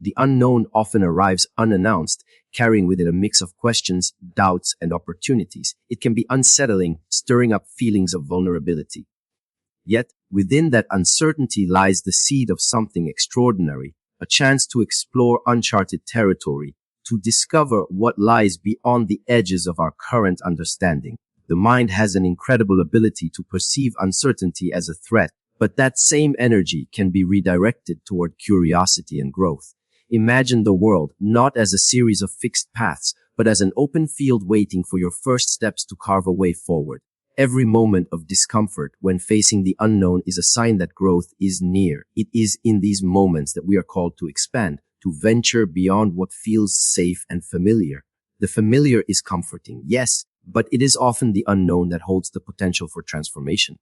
The unknown often arrives unannounced, carrying with it a mix of questions, doubts, and opportunities. It can be unsettling, stirring up feelings of vulnerability. Yet, within that uncertainty lies the seed of something extraordinary, a chance to explore uncharted territory, to discover what lies beyond the edges of our current understanding. The mind has an incredible ability to perceive uncertainty as a threat, but that same energy can be redirected toward curiosity and growth. Imagine the world not as a series of fixed paths, but as an open field waiting for your first steps to carve a way forward. Every moment of discomfort when facing the unknown is a sign that growth is near. It is in these moments that we are called to expand, to venture beyond what feels safe and familiar. The familiar is comforting, yes, but it is often the unknown that holds the potential for transformation.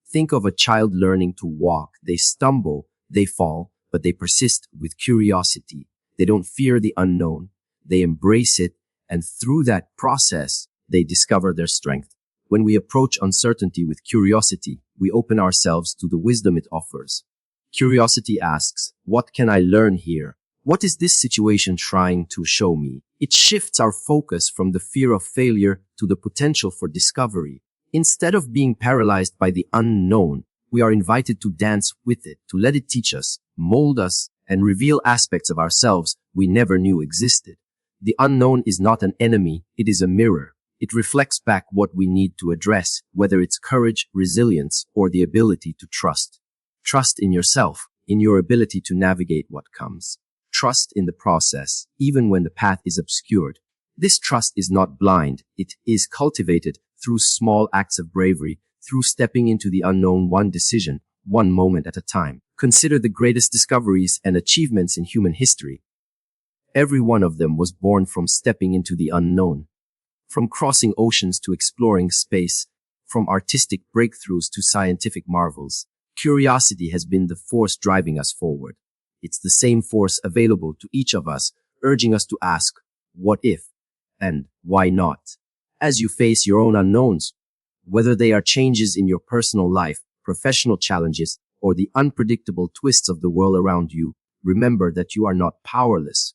Think of a child learning to walk. They stumble, they fall, but they persist with curiosity. They don't fear the unknown. They embrace it, and through that process, they discover their strength. When we approach uncertainty with curiosity, we open ourselves to the wisdom it offers. Curiosity asks, what can I learn here? What is this situation trying to show me? It shifts our focus from the fear of failure to the potential for discovery. Instead of being paralyzed by the unknown, we are invited to dance with it, to let it teach us, mold us, and reveal aspects of ourselves we never knew existed. The unknown is not an enemy, it is a mirror. It reflects back what we need to address, whether it's courage, resilience, or the ability to trust. Trust in yourself, in your ability to navigate what comes. Trust in the process, even when the path is obscured. This trust is not blind. It is cultivated through small acts of bravery, through stepping into the unknown one decision, one moment at a time. Consider the greatest discoveries and achievements in human history. Every one of them was born from stepping into the unknown. From crossing oceans to exploring space, from artistic breakthroughs to scientific marvels, curiosity has been the force driving us forward. It's the same force available to each of us, urging us to ask, what if, and why not? As you face your own unknowns, whether they are changes in your personal life, professional challenges, or the unpredictable twists of the world around you, remember that you are not powerless.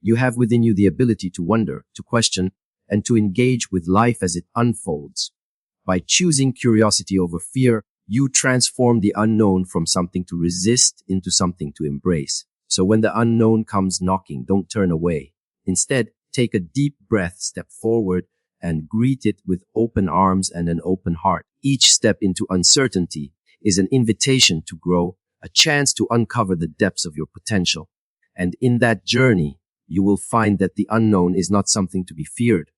You have within you the ability to wonder, to question, and to engage with life as it unfolds. By choosing curiosity over fear, you transform the unknown from something to resist into something to embrace. So when the unknown comes knocking, don't turn away. Instead, take a deep breath, step forward, and greet it with open arms and an open heart. Each step into uncertainty is an invitation to grow, a chance to uncover the depths of your potential. And in that journey, you will find that the unknown is not something to be feared,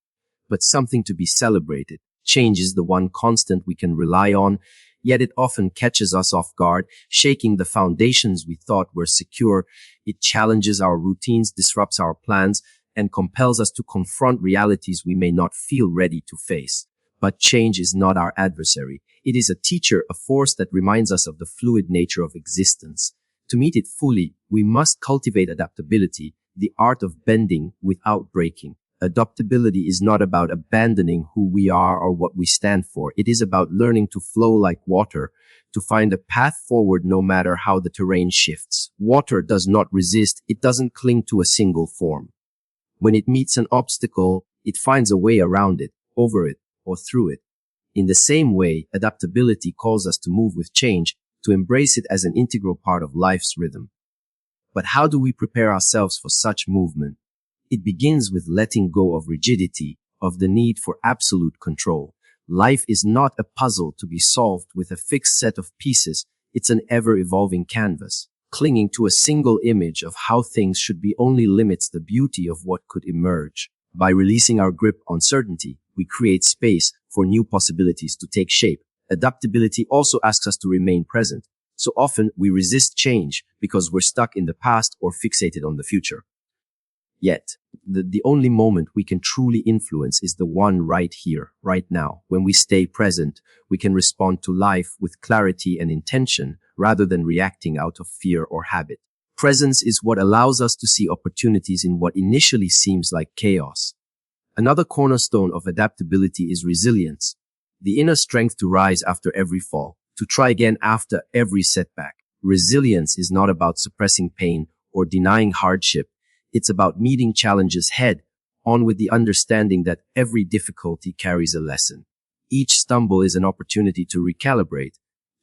but something to be celebrated. Change is the one constant we can rely on, yet it often catches us off guard, shaking the foundations we thought were secure. It challenges our routines, disrupts our plans, and compels us to confront realities we may not feel ready to face. But change is not our adversary. It is a teacher, a force that reminds us of the fluid nature of existence. To meet it fully, we must cultivate adaptability, the art of bending without breaking. Adaptability is not about abandoning who we are or what we stand for. It is about learning to flow like water, to find a path forward no matter how the terrain shifts. Water does not resist. It doesn't cling to a single form. When it meets an obstacle, it finds a way around it, over it, or through it. In the same way, adaptability calls us to move with change, to embrace it as an integral part of life's rhythm. But how do we prepare ourselves for such movement? It begins with letting go of rigidity, of the need for absolute control. Life is not a puzzle to be solved with a fixed set of pieces. It's an ever-evolving canvas. Clinging to a single image of how things should be only limits the beauty of what could emerge. By releasing our grip on certainty, we create space for new possibilities to take shape. Adaptability also asks us to remain present. So often, we resist change because we're stuck in the past or fixated on the future. Yet, the only moment we can truly influence is the one right here, right now. When we stay present, we can respond to life with clarity and intention rather than reacting out of fear or habit. Presence is what allows us to see opportunities in what initially seems like chaos. Another cornerstone of adaptability is resilience, the inner strength to rise after every fall, to try again after every setback. Resilience is not about suppressing pain or denying hardship. It's about meeting challenges head on with the understanding that every difficulty carries a lesson. Each stumble is an opportunity to recalibrate,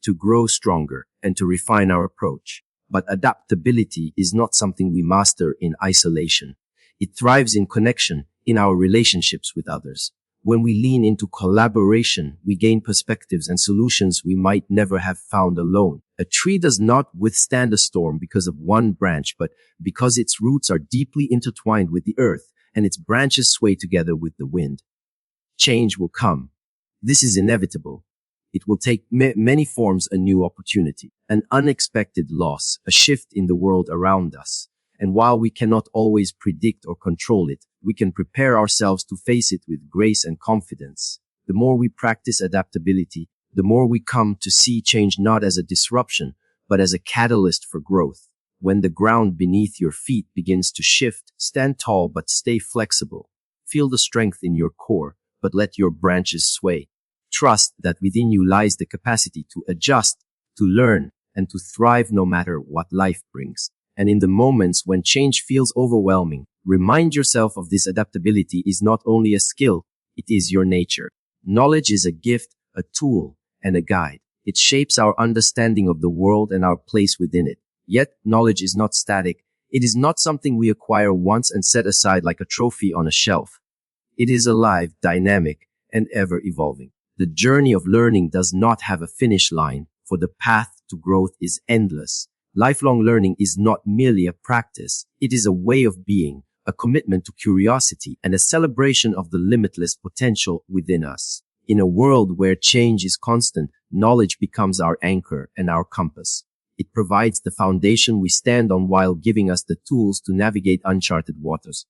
to grow stronger, and to refine our approach. But adaptability is not something we master in isolation. It thrives in connection, in our relationships with others. When we lean into collaboration, we gain perspectives and solutions we might never have found alone. A tree does not withstand a storm because of one branch, but because its roots are deeply intertwined with the earth and its branches sway together with the wind. Change will come. This is inevitable. It will take many forms: a new opportunity, an unexpected loss, a shift in the world around us. And while we cannot always predict or control it, we can prepare ourselves to face it with grace and confidence. The more we practice adaptability, the more we come to see change not as a disruption, but as a catalyst for growth. When the ground beneath your feet begins to shift, stand tall but stay flexible. Feel the strength in your core, but let your branches sway. Trust that within you lies the capacity to adjust, to learn, and to thrive no matter what life brings. And in the moments when change feels overwhelming, remind yourself of this: adaptability is not only a skill, it is your nature. Knowledge is a gift, a tool, and a guide. It shapes our understanding of the world and our place within it. Yet, knowledge is not static. It is not something we acquire once and set aside like a trophy on a shelf. It is alive, dynamic, and ever evolving. The journey of learning does not have a finish line, for the path to growth is endless. Lifelong learning is not merely a practice. It is a way of being, a commitment to curiosity, and a celebration of the limitless potential within us. In a world where change is constant, knowledge becomes our anchor and our compass. It provides the foundation we stand on while giving us the tools to navigate uncharted waters.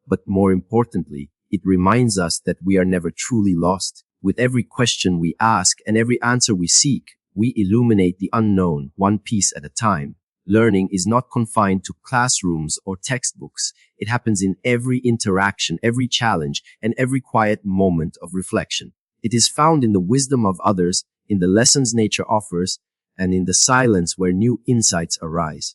But more importantly, it reminds us that we are never truly lost. With every question we ask and every answer we seek, we illuminate the unknown, one piece at a time. Learning is not confined to classrooms or textbooks. It happens in every interaction, every challenge, and every quiet moment of reflection. It is found in the wisdom of others, in the lessons nature offers, and in the silence where new insights arise.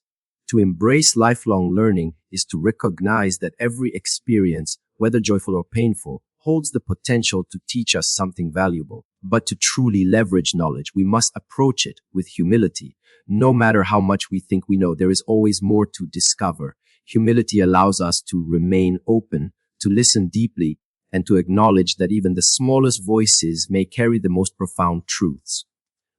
To embrace lifelong learning is to recognize that every experience, whether joyful or painful, holds the potential to teach us something valuable. But to truly leverage knowledge, we must approach it with humility. No matter how much we think we know, there is always more to discover. Humility allows us to remain open, to listen deeply, and to acknowledge that even the smallest voices may carry the most profound truths.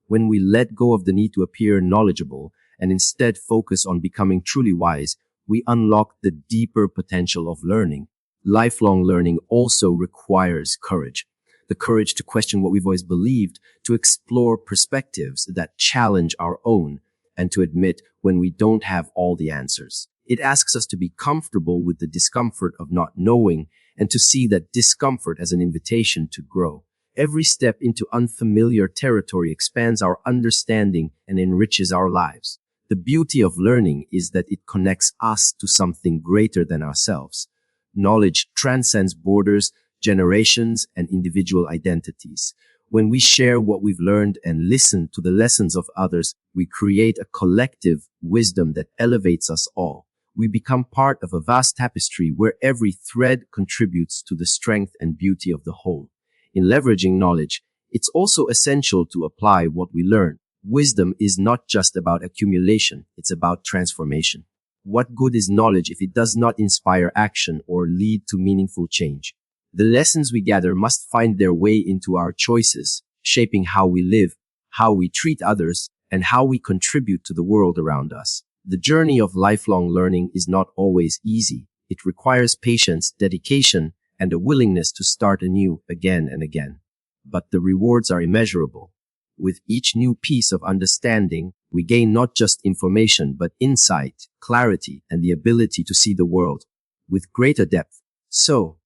When we let go of the need to appear knowledgeable and instead focus on becoming truly wise, we unlock the deeper potential of learning. Lifelong learning also requires courage. The courage to question what we've always believed, to explore perspectives that challenge our own, and to admit when we don't have all the answers. It asks us to be comfortable with the discomfort of not knowing and to see that discomfort as an invitation to grow. Every step into unfamiliar territory expands our understanding and enriches our lives. The beauty of learning is that it connects us to something greater than ourselves. Knowledge transcends borders, generations, and individual identities. When we share what we've learned and listen to the lessons of others, we create a collective wisdom that elevates us all. We become part of a vast tapestry where every thread contributes to the strength and beauty of the whole. In leveraging knowledge, it's also essential to apply what we learn. Wisdom is not just about accumulation, it's about transformation. What good is knowledge if it does not inspire action or lead to meaningful change? The lessons we gather must find their way into our choices, shaping how we live, how we treat others, and how we contribute to the world around us. The journey of lifelong learning is not always easy. It requires patience, dedication, and a willingness to start anew again and again. But the rewards are immeasurable. With each new piece of understanding, we gain not just information, but insight, clarity, and the ability to see the world with greater depth. So,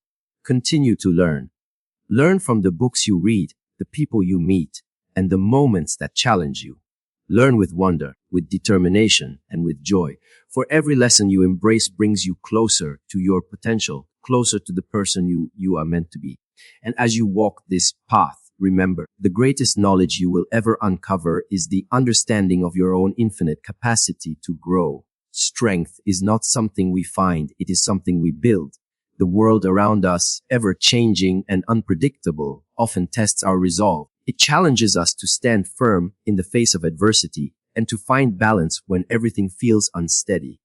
continue to learn. Learn from the books you read, the people you meet, and the moments that challenge you. Learn with wonder, with determination, and with joy. For every lesson you embrace brings you closer to your potential, closer to the person you are meant to be. And as you walk this path, remember, the greatest knowledge you will ever uncover is the understanding of your own infinite capacity to grow. Strength is not something we find, it is something we build. The world around us, ever-changing and unpredictable, often tests our resolve. It challenges us to stand firm in the face of adversity and to find balance when everything feels unsteady.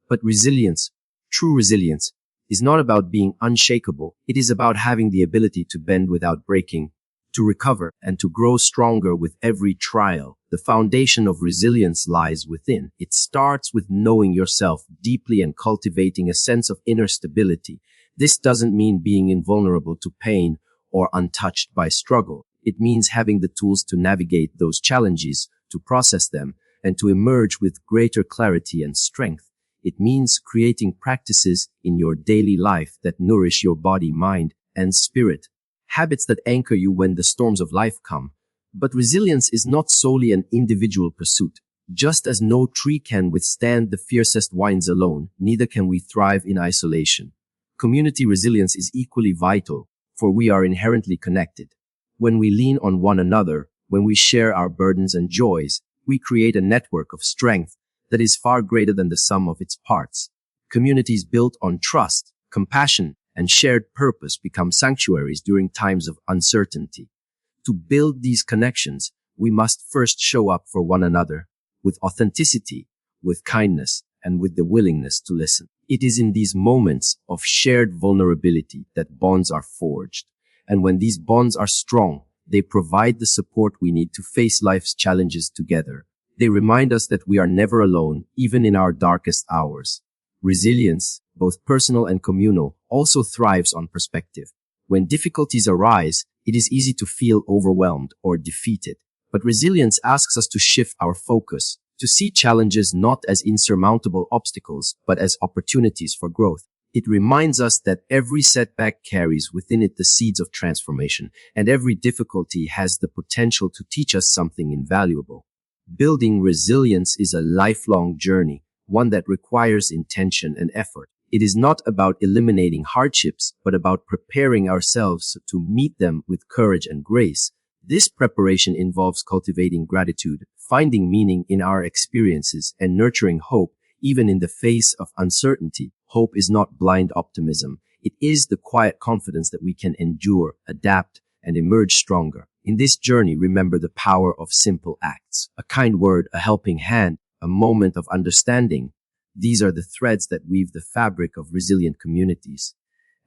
But resilience, true resilience, is not about being unshakable. It is about having the ability to bend without breaking, to recover, and to grow stronger with every trial. The foundation of resilience lies within. It starts with knowing yourself deeply and cultivating a sense of inner stability. This doesn't mean being invulnerable to pain or untouched by struggle. It means having the tools to navigate those challenges, to process them, and to emerge with greater clarity and strength. It means creating practices in your daily life that nourish your body, mind, and spirit. Habits that anchor you when the storms of life come. But resilience is not solely an individual pursuit. Just as no tree can withstand the fiercest winds alone, neither can we thrive in isolation. Community resilience is equally vital, for we are inherently connected. When we lean on one another, when we share our burdens and joys, we create a network of strength that is far greater than the sum of its parts. Communities built on trust, compassion, and shared purpose become sanctuaries during times of uncertainty. To build these connections, we must first show up for one another with authenticity, with kindness, and with the willingness to listen. It is in these moments of shared vulnerability that bonds are forged. And when these bonds are strong, they provide the support we need to face life's challenges together. They remind us that we are never alone, even in our darkest hours. Resilience, both personal and communal, also thrives on perspective. When difficulties arise, it is easy to feel overwhelmed or defeated. But resilience asks us to shift our focus, to see challenges not as insurmountable obstacles, but as opportunities for growth. It reminds us that every setback carries within it the seeds of transformation, and every difficulty has the potential to teach us something invaluable. Building resilience is a lifelong journey, one that requires intention and effort. It is not about eliminating hardships, but about preparing ourselves to meet them with courage and grace. This preparation involves cultivating gratitude, finding meaning in our experiences, and nurturing hope, even in the face of uncertainty. Hope is not blind optimism. It is the quiet confidence that we can endure, adapt, and emerge stronger. In this journey, remember the power of simple acts. A kind word, a helping hand, a moment of understanding. These are the threads that weave the fabric of resilient communities.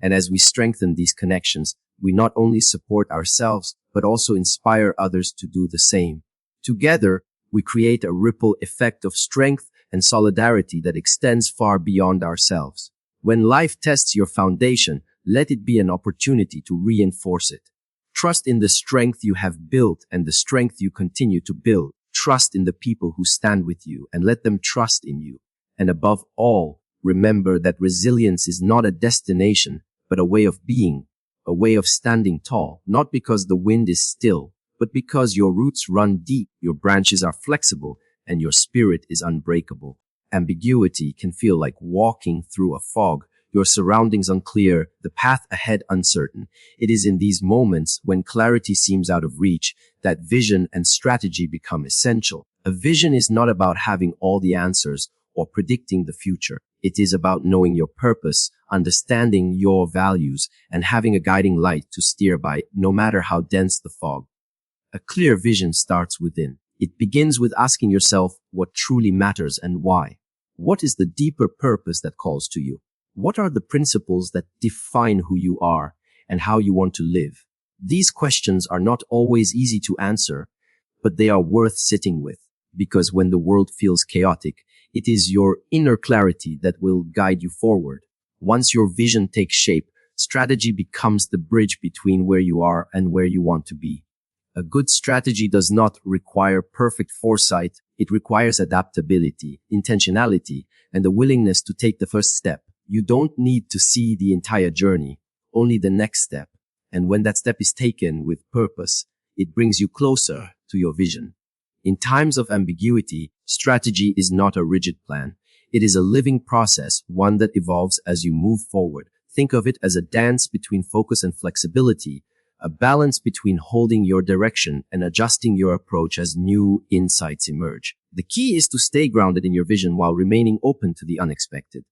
And as we strengthen these connections, we not only support ourselves, but also inspire others to do the same. Together, we create a ripple effect of strength and solidarity that extends far beyond ourselves. When life tests your foundation, let it be an opportunity to reinforce it. Trust in the strength you have built and the strength you continue to build. Trust in the people who stand with you and let them trust in you. And above all, remember that resilience is not a destination, but a way of being, a way of standing tall, not because the wind is still, but because your roots run deep, your branches are flexible, and your spirit is unbreakable. Ambiguity can feel like walking through a fog, your surroundings unclear, the path ahead uncertain. It is in these moments when clarity seems out of reach that vision and strategy become essential. A vision is not about having all the answers or predicting the future. It is about knowing your purpose, understanding your values, and having a guiding light to steer by, no matter how dense the fog. A clear vision starts within. It begins with asking yourself what truly matters and why. What is the deeper purpose that calls to you? What are the principles that define who you are and how you want to live? These questions are not always easy to answer, but they are worth sitting with, because when the world feels chaotic, it is your inner clarity that will guide you forward. Once your vision takes shape, strategy becomes the bridge between where you are and where you want to be. A good strategy does not require perfect foresight. It requires adaptability, intentionality, and the willingness to take the first step. You don't need to see the entire journey, only the next step. And when that step is taken with purpose, it brings you closer to your vision. In times of ambiguity, strategy is not a rigid plan. It is a living process, one that evolves as you move forward. Think of it as a dance between focus and flexibility, a balance between holding your direction and adjusting your approach as new insights emerge. The key is to stay grounded in your vision while remaining open to the unexpected.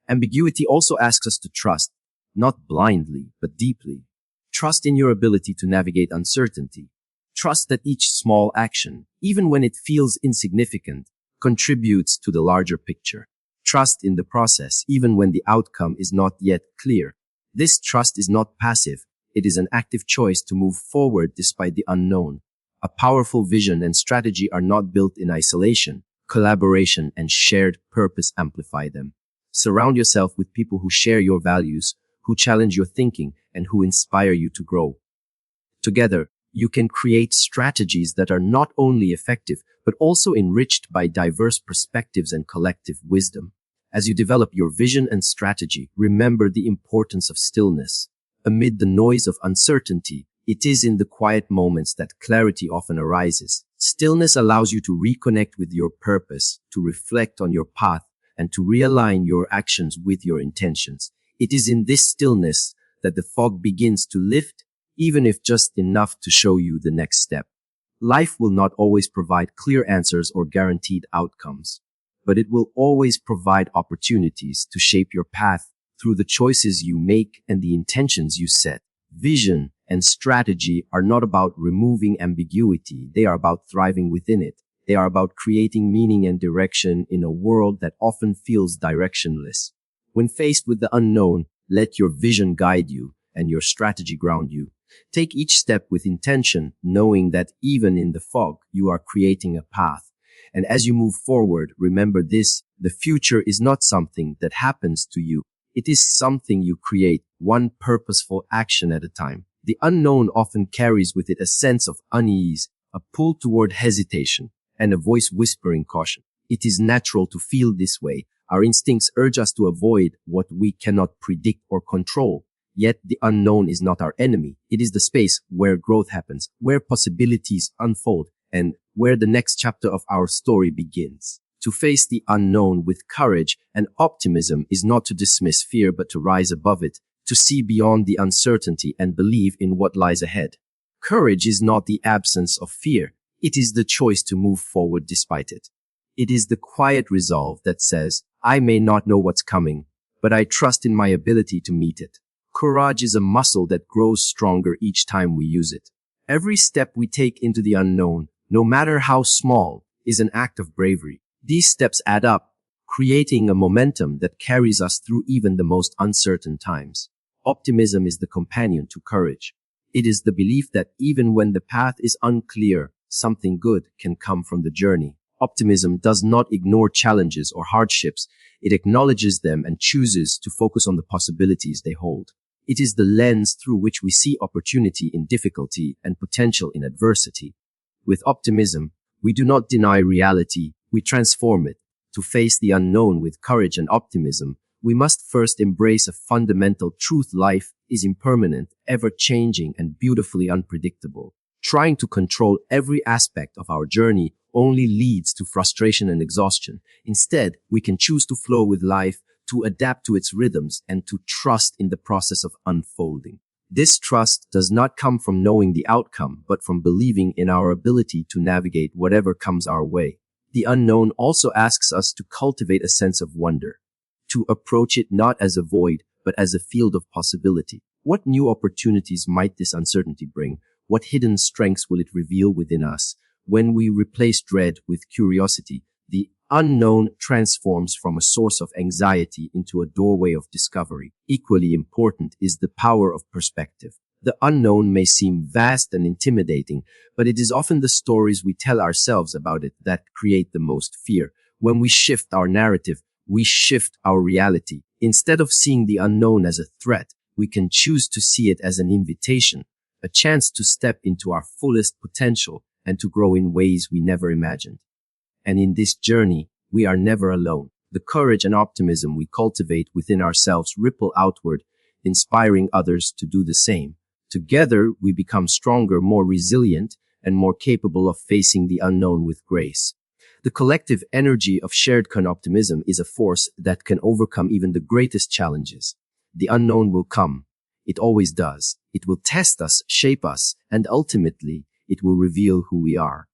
Ambiguity also asks us to trust, not blindly, but deeply. Trust in your ability to navigate uncertainty. Trust that each small action, even when it feels insignificant, contributes to the larger picture. Trust in the process, even when the outcome is not yet clear. This trust is not passive. It is an active choice to move forward despite the unknown. A powerful vision and strategy are not built in isolation. Collaboration and shared purpose amplify them. Surround yourself with people who share your values, who challenge your thinking, and who inspire you to grow. Together, you can create strategies that are not only effective, but also enriched by diverse perspectives and collective wisdom. As you develop your vision and strategy, remember the importance of stillness. Amid the noise of uncertainty, it is in the quiet moments that clarity often arises. Stillness allows you to reconnect with your purpose, to reflect on your path, and to realign your actions with your intentions. It is in this stillness that the fog begins to lift, even if just enough to show you the next step. Life will not always provide clear answers or guaranteed outcomes, but it will always provide opportunities to shape your path through the choices you make and the intentions you set. Vision and strategy are not about removing ambiguity. They are about thriving within it. They are about creating meaning and direction in a world that often feels directionless. When faced with the unknown, let your vision guide you and your strategy ground you. Take each step with intention, knowing that even in the fog, you are creating a path. And as you move forward, remember this: the future is not something that happens to you. It is something you create, one purposeful action at a time. The unknown often carries with it a sense of unease, a pull toward hesitation, and a voice whispering caution. It is natural to feel this way. Our instincts urge us to avoid what we cannot predict or control. Yet the unknown is not our enemy. It is the space where growth happens, where possibilities unfold, and where the next chapter of our story begins. To face the unknown with courage and optimism is not to dismiss fear, but to rise above it, to see beyond the uncertainty and believe in what lies ahead. Courage is not the absence of fear. It is the choice to move forward despite it. It is the quiet resolve that says, I may not know what's coming, but I trust in my ability to meet it. Courage is a muscle that grows stronger each time we use it. Every step we take into the unknown, no matter how small, is an act of bravery. These steps add up, creating a momentum that carries us through even the most uncertain times. Optimism is the companion to courage. It is the belief that even when the path is unclear, something good can come from the journey. Optimism does not ignore challenges or hardships. It acknowledges them and chooses to focus on the possibilities they hold. It is the lens through which we see opportunity in difficulty and potential in adversity. With optimism, we do not deny reality, we transform it. To face the unknown with courage and optimism, we must first embrace a fundamental truth: life is impermanent, ever-changing, and beautifully unpredictable. Trying to control every aspect of our journey only leads to frustration and exhaustion. Instead, we can choose to flow with life, to adapt to its rhythms, and to trust in the process of unfolding. This trust does not come from knowing the outcome, but from believing in our ability to navigate whatever comes our way. The unknown also asks us to cultivate a sense of wonder, to approach it not as a void, but as a field of possibility. What new opportunities might this uncertainty bring? What hidden strengths will it reveal within us? When we replace dread with curiosity, the unknown transforms from a source of anxiety into a doorway of discovery. Equally important is the power of perspective. The unknown may seem vast and intimidating, but it is often the stories we tell ourselves about it that create the most fear. When we shift our narrative, we shift our reality. Instead of seeing the unknown as a threat, we can choose to see it as an invitation, a chance to step into our fullest potential and to grow in ways we never imagined. And in this journey, we are never alone. The courage and optimism we cultivate within ourselves ripple outward, inspiring others to do the same. Together, we become stronger, more resilient, and more capable of facing the unknown with grace. The collective energy of shared optimism is a force that can overcome even the greatest challenges. The unknown will come. It always does. It will test us, shape us, and ultimately, it will reveal who we are.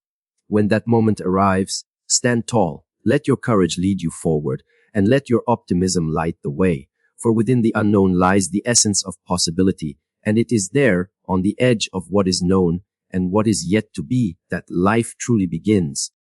When that moment arrives, Stand tall, let your courage lead you forward, and let your optimism light the way. For within the unknown lies the essence of possibility, and it is there, on the edge of what is known and what is yet to be, that life truly begins.